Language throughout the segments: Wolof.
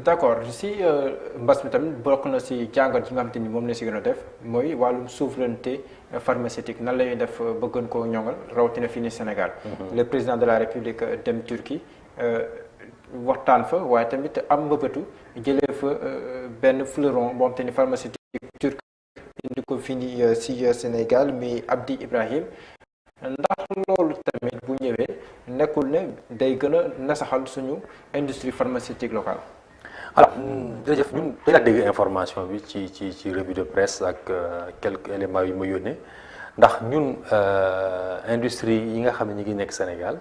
D'accord si mbas mi tamit bokk na si jàngat yi nga xamante ni moom la si gën a def mooy wàllum souveraineté pharmaceutique nan la ñuy def ba gën koo ñoŋal rawatina fii ni Sénégal. Le président de la République dem Turquie waxtaan fa waaye tamit am mbëbëtu jëlee fa benn fleuron boo xamante ni pharmaceutique turc indi ko fii nii si Sénégal mi Abdi Ibrahim. ndax loolu tamit bu ñëwee nekkul ne day gën a nasaxal suñu industrie pharmaceutique locale. alors jërëjëf ñun dañu dégg information bi ci revue de presse ak quelques éléments yu ma yónnee ndax ñun industrie yi nga xam ne ñu ngi nekk Sénégal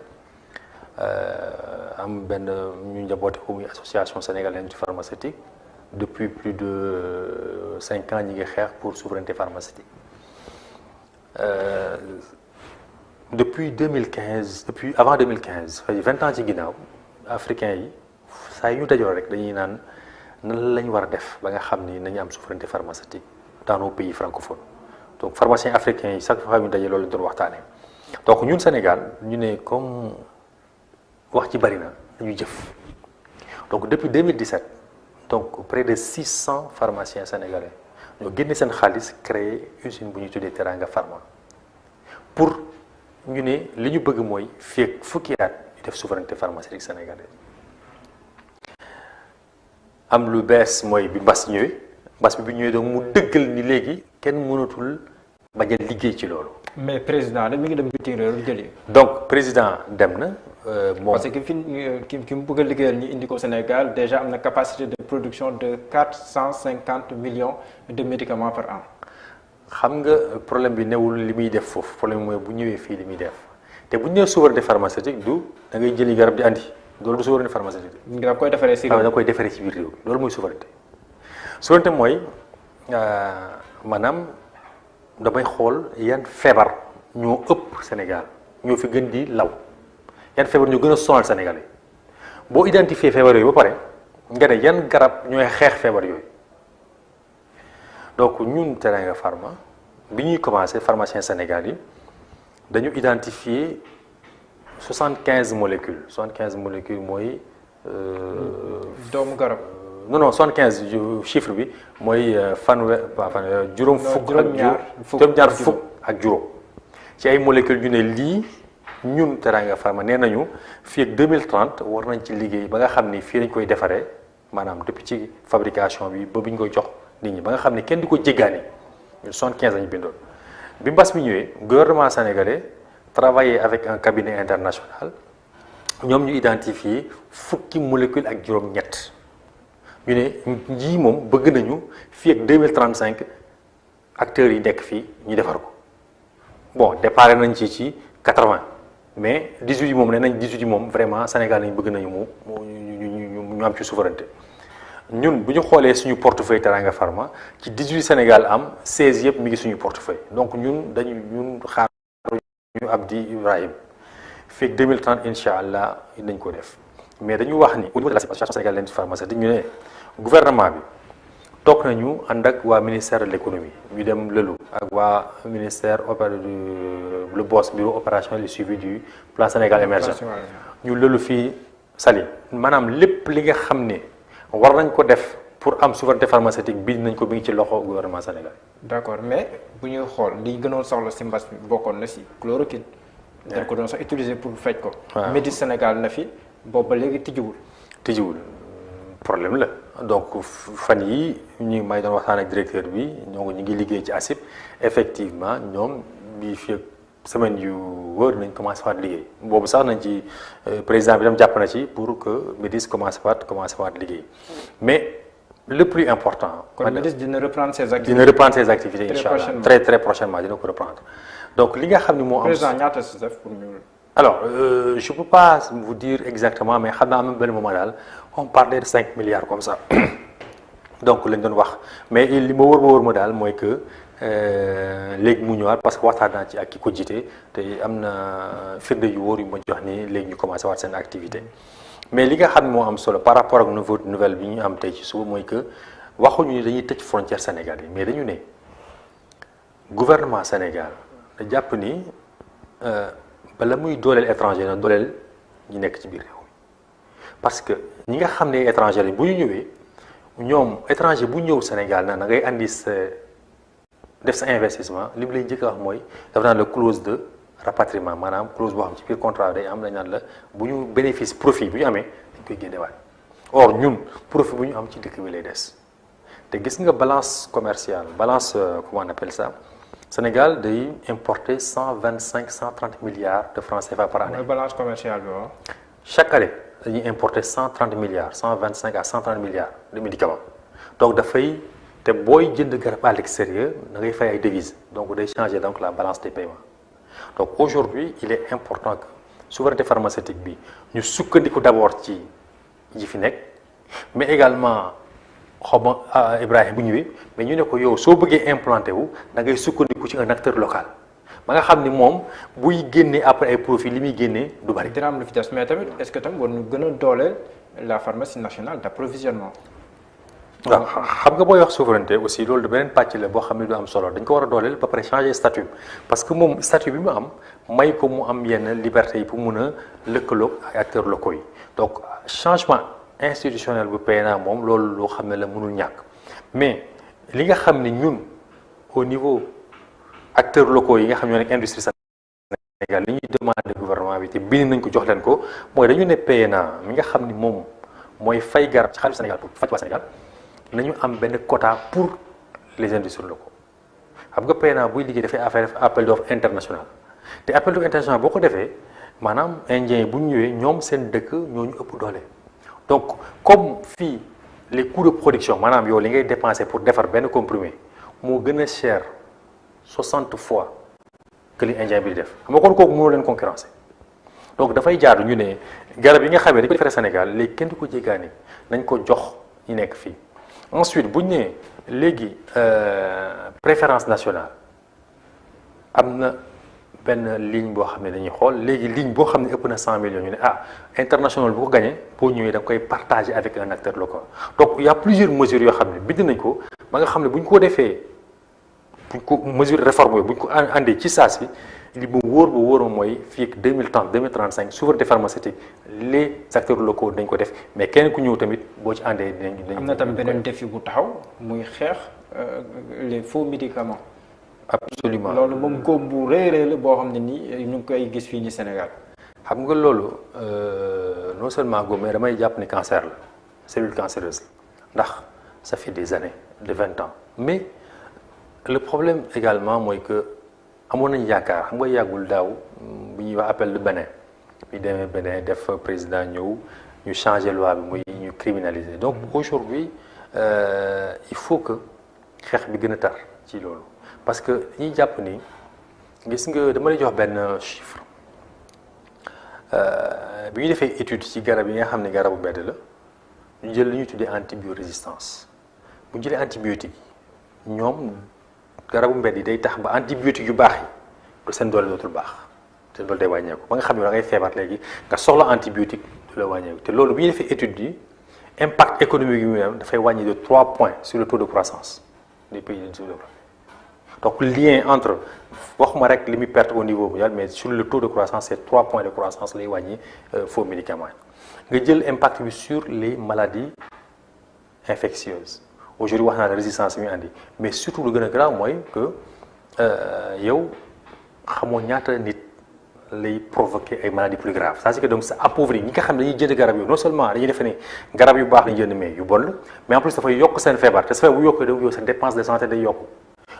am benn ñu njaboote ko muy association sénégalaise d'industrie pharmaceutique depuis plus de 5 ans ñi ngi xeex pour souveraineté pharmaceutique. Depuis 2015 depuis avant 2015 20 ans ci ginnaaw africains yi saa yu ñu dajoo rek dañuy naan nan lañ war a def ba nga xam ni nañu am souveraineté pharmaceutique dans nos pays francophones donc pharmaciens africains yi chaque fois ñu dajee loolu lañ doon waxtaanee donc ñun Sénégal ñu ne comme wax ci bari na dañuy jëf donc depuis 2017 donc près de 600 pharmaciens sénégalais ñoo génne seen xaalis créer usine bu ñuy tuddee Teranga Pharma pour ñu ne li ñu bëgg mooy fii ak fukki at ñu def souveraineté pharmaceutique sénégalaise am lu bees mooy bi mbas bi ñëwee donc mu dëggal ni léegi kenn mënatul bañ a liggéey ci loolu. mais président nag mi ngi dem bitim réew jëli. donc président dem na moom. parce que ki mu bëgg a liggéeyal ñu indi ko Sénégal déjà am na capacité de production de 450 millions de médicaments par an. xam nga problème bi newul li muy def foofu problème mooy bu ñëwee fii li muy def te bu ñu nee souveraineté pharmaceutique du da ngay jëli garab di andi loolu du souveraineté pharmaceutique. da koy defaree si réew da koy defaree ci biir réew loolu mooy souveraineté. souveraineté mooy maanaam damay xool yan feebar ñoo ëpp Sénégal ñoo fi gën di law yan feebar ñoo gën a sonal Sénégalais boo identifier feebar yooyu ba pare nga ne yan garab ñooy xeex feebar yooyu. donc ñun Teranga Pharma bi ñuy commencé pharmacien Sénégal yi dañu identifier 75 molécules mooy. doomu garab. non 75 chiffre bi mooy juróom fukk ak juróom ci ay molécules ñu ne lii ñun Teranga Pharma nee nañu fii ak 2030 war nañ ci liggéey ba nga xam ni fii lañ koy defaree maanaam depuis ci fabrication bi ba bi ñu koy jox. nit ñi ba nga xam ne kenn du ko jéggaani 75 lañu bindoon bi mbas mi ñëwee gouvernement sénégalais travaillé avec un cabinet international ñoom ñu identifier fukki molécule ak juróom-ñett ñu ne yii moom bëgg nañu fii ak 2035 acteurs yi nekk fii ñu defar ko bon déparé nañ ci 80 mais 18 yi moom nee nañ 18 yi moom vraiment Sénégal lañu bëgg nañu ñu am ci souveraineté. ñun bu ñu xoolee suñu portefeuille Teranga Pharma ci 18 Sénégal am 16 yëpp mi ngi suñu portefeuille donc ñun xaar ñu Abdi Ibrahim fii ak 2030 incha allah nañ ko def mais dañu wax ni au niveau de l'association sénégalaise d'industrie pharmaceutique ñu ne gouvernement bi toog nañu ànd ak waa ministère de l'économie ñu dem lëlu ak waa ministère le BOS bureau opération et suivi du plan Sénégal émergent ñu lëlu fii Saly maanaam lépp li nga xam ne war nañ ko def pour am souveraineté pharmaceutique bi nañ ko bi ngi ci loxo gouvernement Sénégal. d'accord mais bu ñuy xool li gënoon soxla si mbas mi bokkoon na si chloroquine. dañ ko doon sax utiliser pour faj ko. waaw Médis Sénégal na fi boobu ba léegi tijjiwul. problème la donc fan yi ñu may doon waxtaan ak directeur bi ñu ngi liggéey ci ASIP effectivement ñoom bii fii semaine yu wër nañ commencé waat liggéey boobu sax nañ ci président bi dem jàpp na ci pour que Médis commencé waat liggéey mais le plus important. kon Médis dina reprendre ses activités. incha allah très prochainement dina ko reprendre donc li nga xam ni moo am. président ñaata si def pour ñu. alors je peux pas vous dire exactement mais xam naa am benn moment daal on parlait de 5 milliards comme ça donc lañ doon wax mais li ma wër ma daal mooy que. léegi mu ñëwaat parce que waxtaan naa ci ak ki ko jiite te am na firnde yu wóor yu ma jox ni léegi ñu commencé waat seen activité mais li nga xam ne moo am solo par rapport ak nouvelle bi ñu am tey ci suba mooy que waxuñu ni dañuy tëj frontière Sénégal yi mais dañu ne gouvernement Sénégal da jàpp ni bala muy dooleel étranger na dooleel ñi nekk ci biir réew mi parce que ñi nga xam ne étranger lañ bu ñu ñëwee ñoom étranger bu ñëw Sénégal na ngay andi sa def sa investissement li mu lay njëkk a wax mooy dafa naan la clause de rapatriement maanaam clause boo xam ci biir contrat day am dañ naan la bu ñu bénéfice profit bu ñu amee dañ koy génnewaat or ñun profit bu ñu am ci dëkk bi lay des te gis nga balance commerciale balance comment on appelle ça Sénégal day importer 130 milliards de francs CFA par année. mooy balance commerciale bi waaw. Chaque année dañuy importer 130 milliards 125 à 130 milliards de médicaments donc dafay te booy jënd garab à l'extérieur da ngay fay ay devises donc day changer donc la balance des paiements donc aujourd'hui il est important que souveraineté pharmaceutique bi ñu sukkandiku d'abord ci ji fi nekk mais également xaw ma Ibrahima bu ñëwee mais ñu ne ko yow soo bëggee implanté wu da ngay sukkandiku ci un acteur local ba nga xam ni moom buy génnee après ay profit li muy génnee du bari. dina am lu fi des mais tamit est-ce que tam war ñu gën a dooleel la pharmacie nationale d'approvisionnement. waaw xam nga booy wax souveraineté aussi loolu beneen pàcc la boo xam ne du am solo dañ ko war a dooleel ba pare changer statut parce que moom statut bi mu am may ko mu am yenn liberté yi pour mun a lëkkaloog ay acteurs locaux yi donc changement institutionnel bu PNA moom loolu loo xam ne la mënul ñàkk mais li nga xam ne ñun au niveau acteurs locaux yi nga xam ñoo nekk industrie Sénégal li ñuy demander gouvernement bi te bind nañ ko jox leen ko mooy dañu ne PNA mi nga xam ni moom mooy fay garab ci xaalis Sénégal pour faj waa Sénégal nañu am benn quota pour les industries locaux xam nga PNA buy liggéey dafay affaire appel d'offre international te appel d'offre international boo ko defee maanaam indiens yi bu ñu ñëwee ñoom seen dëkk ñoo ñu ëpp doole donc comme fii les coûts de production maanaam yow li ngay dépenser pour defar benn comprimé moo gën a cher 60 fois que li indien bi di def xam nga kon kooku mënoo leen concurrencer donc dafay jaadu ñu ne garab yi nga xamee dañ ko defaree Sénégal léegi kenn du ko jéggaani nañ ko jox ñu nekk fii. ensuite bu ñu nee léegi préférence nationale am na benn ligne boo xam ne dañuy xool léegi ligne boo xam ne ëpp na 100 millions ñu ne international bu ko gagné boo ñëwee da koy partager avec un acteur local donc il y a plusieurs mesures yoo xam ne bind nañ ko ba nga xam ne bu ñu ko defee bu ñu ko mesure réforme yooyu bu ñu ko andee ci saa si li mu wóor ba wóor mooy fii ak 2030 2035 souveraineté pharmaceutique les acteurs locaux dañ ko def mais kenn ku ñëw tamit boo ci àndee dinañ. am na tam beneen défi bu taxaw muy xeex les faux médicaments. absolument loolu moom góob bu rëy la boo xam ne nii ñu ngi koy gis fii ni Sénégal. xam nga loolu non seulement góob mais damay jàpp ni cancer la cellule cancéreuse la ndax ça fait des années de 20 ans mais le problème également mooy que. amoon nañu yaakaar xam nga yàggul daaw bu ñuy wax appel de Bénin bi demee Bénin def président ñëw ñu changer loi bi muy ñu criminaliser donc aujourd'hui il faut que xeex bi gën a tar ci loolu parce que ñuy jàpp ni gis nga dama lay jox benn chiffre bi ñu defee étude ci garab yi nga xam ne garabu mbedd la ñu jël li ñuy tuddee antibiorésistance bu ñu jëlee antibiotique ñoom garabu mbedd yi day tax ba antibiotique yu baax yi du seen doole dootul baax seen doole day wàññeeku ba nga xam ne da ngay feebar léegi nga soxla antibiotique du la wàññeeku te loolu bi ñu defee étude yi impact économique yi muy am dafay wàññi de 3 points sur le taux de croissance des pays du développé donc lien entre waxuma rek li muy perte au niveau mondial mais sur le taux de croissance c'est 3 points de croissance lay wàññi faux médicaments yi nga jël impact bi sur les maladies infectieuses aujourd'hui wax naa la résistance mi andi mais surtout lu gën a grave mooy que yow xamoo ñaata nit lay provoquer ay maladies plus graves c'est-à-dire que donc ça appauvrit ñi nga xam ne dañuy jënd garab yu non seulement dañuy defe ne garab yu baax lañu jënd mais yu bon la mais en plus dafay yokk seen feebar te sa feebar bu yokkee donc yow seen dépense de santé day yokku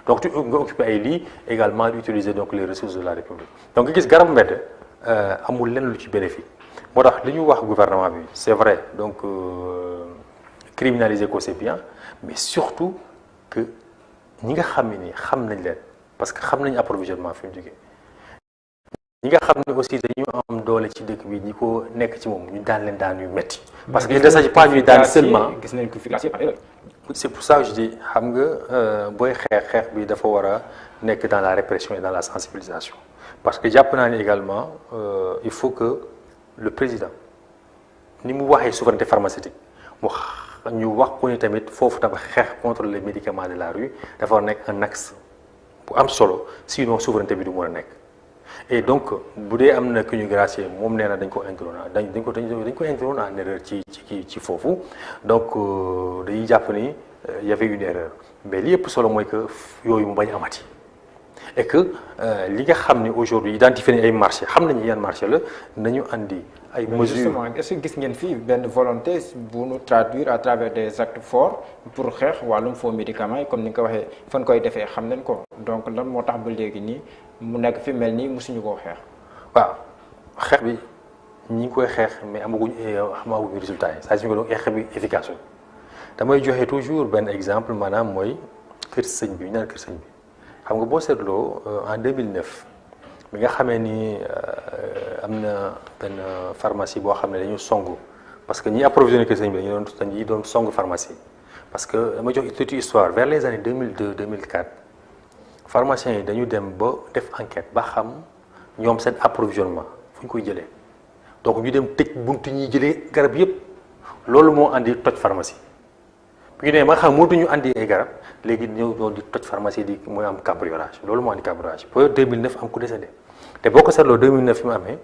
donc tu nga occupé ay lii également d'utiliser donc les ressources de la République donc nga gis garabu mbedd amul lenn lu ci bénéfice moo tax li ñu wax gouvernement bi c'est vrai donc criminaliser ko c'est bien mais surtout que ñi nga xam ne ni xam nañ leen parce que xam nañ approvisionnement fi mu jógee ñi nga xam ne aussi dañu am doole ci dëkk bi ñi ko nekk ci moom ñu daan leen daan yu metti parce que il ne s'agit pas ñuy daan seulement gis nañ ko fi c'est pour ça que je dis xam nga booy xeex bi dafa war a nekk dans la répression et dans la sensibilisation parce que jàpp naa ni également il faut que le président ni mu waxee souveraineté pharmaceutique ñu wax ko ni tamit foofu dafa xeex contre les médicaments de la rue dafa war nekk un axe bu am solo sinon souveraineté bi du mën a nekk et donc bu dee am na ku ñu gracier moom nee na dañ ko intrôné dañ ko intrôné en erreur ci foofu donc dañuy jàpp ni y avait une erreur mais li ëpp solo mooy que yooyu mu bañ amati et que li nga xam ni aujourd'hui identifié nañ ay marché xam nañu yan marché la nañu andi ay mesures. Justement est-ce que gis ngeen fii benn volonté bu nu traduire à travers des actes forts pour xeex wàllum faux médicaments yi comme ni nga ko waxee fan koy defee xam nañ ko donc lan moo tax ba léegi nii mu nekk fi mel nii mosuñu koo xeex. waaw xeex bi ñi ngi koy xeex mais amaguñu résultat yi saa su ñu ko doon xeex bi efficace wu damay joxe toujours benn exemple maanaam mooy kër sëñ bi ñu naan kër sëñ bi xam nga boo seetloo en 2009 bi nga xamee ni am na benn pharmacie boo xam ne dañu songu parce que ñi approvisionné kër sëñ bi dañu doon songu pharmacie parce que dama jox toute histoire vers les années 2002 2004 pharmaciens yi dañu dem ba def enquête ba xam ñoom seen approvisionnement fu ñu koy jëlee donc ñu dem tëj buntu ñuy jëlee garab yépp loolu moo andi toj pharmacie bu ñu nee ma xam mënatuñu andi ay garab léegi ñoo di toj pharmacie di mooy am cambriolage loolu moo andi cambriolage ba 2009 am ku décédé te boo ko seetloo 2009 fi mu amee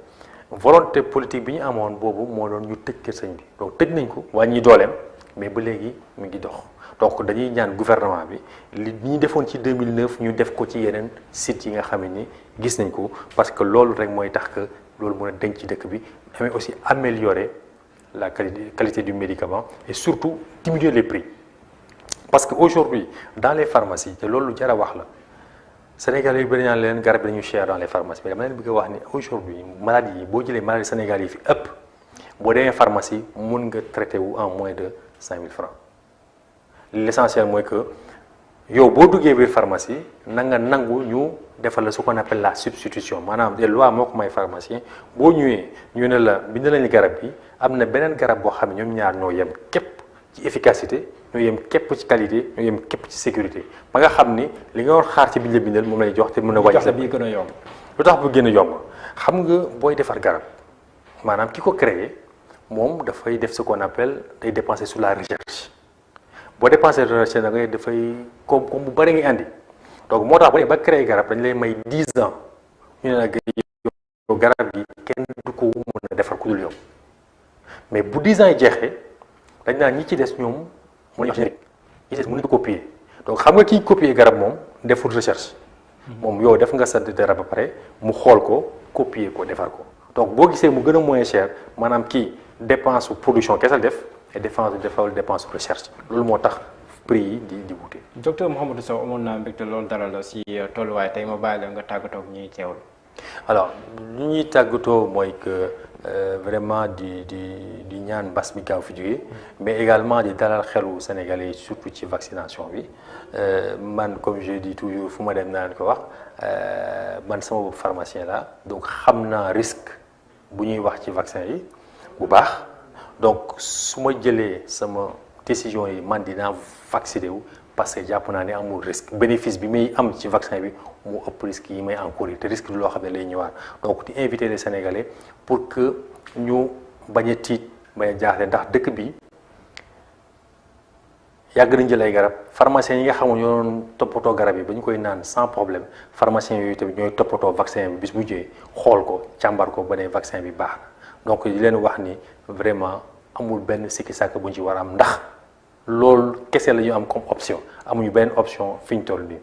volonté politique bi ñu amoon boobu moo doon ñu tëj kër sëñ bi donc tëj nañ ko wàññi dooleem mais ba léegi mu ngi dox donc dañuy ñaan gouvernement bi li ñi defoon ci 2009 ñu def ko ci yeneen sites yi nga xam ni gis nañ ko parce que loolu rek mooy tax que loolu mën a denc ci dëkk bi mais aussi améliorer la qualité du médicament et surtout diminuer les prix parce que aujourd'hui dans les pharmacies te loolu lu jar a wax la Sénégal yi bëri naa leen garab yi dañu cher dans les pharmacies mais dama leen bëgg a wax ni aujourd'hui maladie yi boo jëlee maladie Sénégal yi fi ëpp boo demee pharmacie mun nga traité wu en moins de 5000 francs l'essentiel mooy que yow boo duggee biir pharmacie na nga nangu ñu defal la ce qu'on appelle la substitution maanaam des lois moo ko may pharmacien boo ñëwee ñu ne la bind nañu garab bi am na beneen garab boo xam ne ñoom ñaar ñoo yem képp ci efficacité ñoo yem képp ci qualité ñoo yem képp ci sécurité ba nga xam ni li nga war xaar ci biñ la bindal moom lay jox te mën a wàññi sa bi gën a yomb lu tax bu gën a yomb xam nga booy defar garab maanaam ki ko créé moom dafay def ce qu'on appelle day dépenser sur la recherche boo dépensé recherche da ngay dafay comme bu bëri ngay andi donc moo tax ba créé garab dañ lay may 10 ans ñu ne la yow garab gi kenn du ko mën a defar ku dul yow mais bu 10 ans yi jeexee dañ naan ñi ci des ñoom mooy ñi ci des mënuñu ko copier donc xam nga kiy copier garab moom deful recherche moom yow def nga sa dara ba pare mu xool ko copier ko defar ko donc boo gisee mu gën a moins cher maanaam kii dépense production kese def et dépense recherche loolu moo tax prix yi di wute. docteur Mouhamadou Sow amoon naa mbégte loolu dalal la si tolluwaay tey ma bàyyi la nga tàggatoo ak ñuy teewlu. alors li ñuy tàggatoo mooy que vraiment di ñaan mbas mi gaaw fi jógee mais également di dalal xelu Sénégalais yi surtout ci vaccination bi man comme je dis toujours fu ma dem naa leen ko wax man sama bopp pharmacien la donc xam naa risque bu ñuy wax ci vaccin yi bu baax. donc su ma jëlee sama décision yi man dinaa vacciné wu parce que jàpp naa ne amul risque bénéfice bi may am ci vaccin bi mu ëpp risque yi may encourir te risque du loo xam ne lay ñëwaat donc di inviter les Sénégalais pour que ñu bañ a tiit bañ a jaaxle ndax dëkk bi yàgg nañ jël ay garab pharmaciens yi nga xamul ñoo doon toppatoo garab yi ba ñu koy naan sans problème pharmaciens yooyu tamit ñooy toppatoo vaccin bi bis bu ñëwee xool ko càmbar ko ba ne vaccin bi baax na donc di leen wax ni vraiment amul benn sikki sàkk bu ñu ci war a am ndax loolu kese la ñu am comme option amuñu benn option fi ñu toll nii